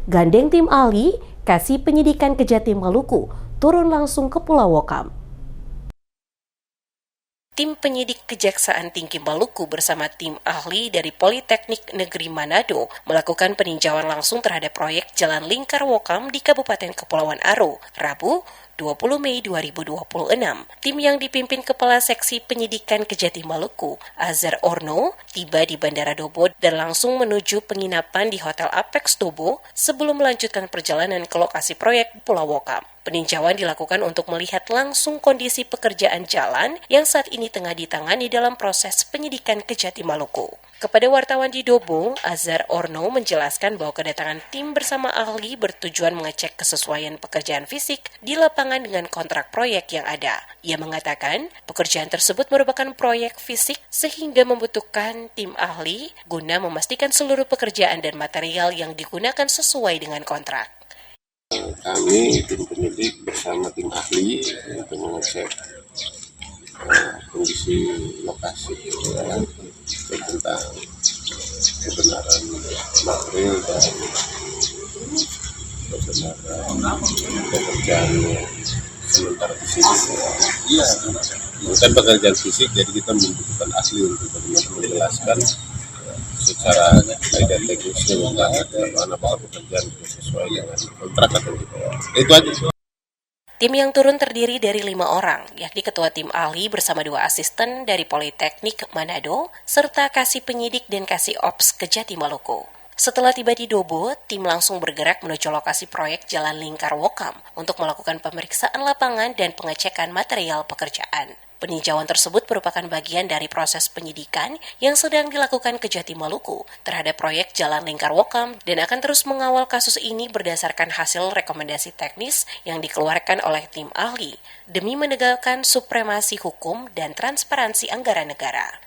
Gandeng tim ahli, kasih penyidikan Kejatim Maluku, turun langsung ke Pulau Wokam. Tim penyidik Kejaksaan Tinggi Maluku bersama tim ahli dari Politeknik Negeri Manado melakukan peninjauan langsung terhadap proyek Jalan Lingkar Wokam di Kabupaten Kepulauan Aro, Rabu 20 Mei 2026. Tim yang dipimpin Kepala Seksi Penyidikan Kejatim Maluku, Azhar Orno, tiba di Bandara Dobo dan langsung menuju penginapan di Hotel Apex Dobo sebelum melanjutkan perjalanan ke lokasi proyek Pulau Wokam. Peninjauan dilakukan untuk melihat langsung kondisi pekerjaan jalan yang saat ini tengah ditangani dalam proses penyidikan Kejatim Maluku. Kepada wartawan di Dobo, Azhar Orno menjelaskan bahwa kedatangan tim bersama ahli bertujuan mengecek kesesuaian pekerjaan fisik di lapangan dengan kontrak proyek yang ada. Ia mengatakan, pekerjaan tersebut merupakan proyek fisik sehingga membutuhkan tim ahli guna memastikan seluruh pekerjaan dan material yang digunakan sesuai dengan kontrak. Kami tim penyidik bersama tim ahli untuk mengecek kondisi lokasi tentang kebenaran material dan kebenaran pekerjaan sementara fisik. Bukan pekerjaan fisik, jadi kita membutuhkan ahli untuk bagaimana menjelaskan secara kaidah teknisnya bagaimana pekerjaan sesuai dengan kontrak atau tidak. Itu aja. Tim yang turun terdiri dari 5 orang, yakni ketua tim ahli bersama 2 asisten dari Politeknik Manado, serta kasih penyidik dan kasih ops Kejatim Maluku. Setelah tiba di Dobo, tim langsung bergerak menuju lokasi proyek Jalan Lingkar Wokam untuk melakukan pemeriksaan lapangan dan pengecekan material pekerjaan. Peninjauan tersebut merupakan bagian dari proses penyidikan yang sedang dilakukan Kejatim Maluku terhadap proyek Jalan Lingkar Wokam dan akan terus mengawal kasus ini berdasarkan hasil rekomendasi teknis yang dikeluarkan oleh tim ahli demi menegakkan supremasi hukum dan transparansi anggaran negara.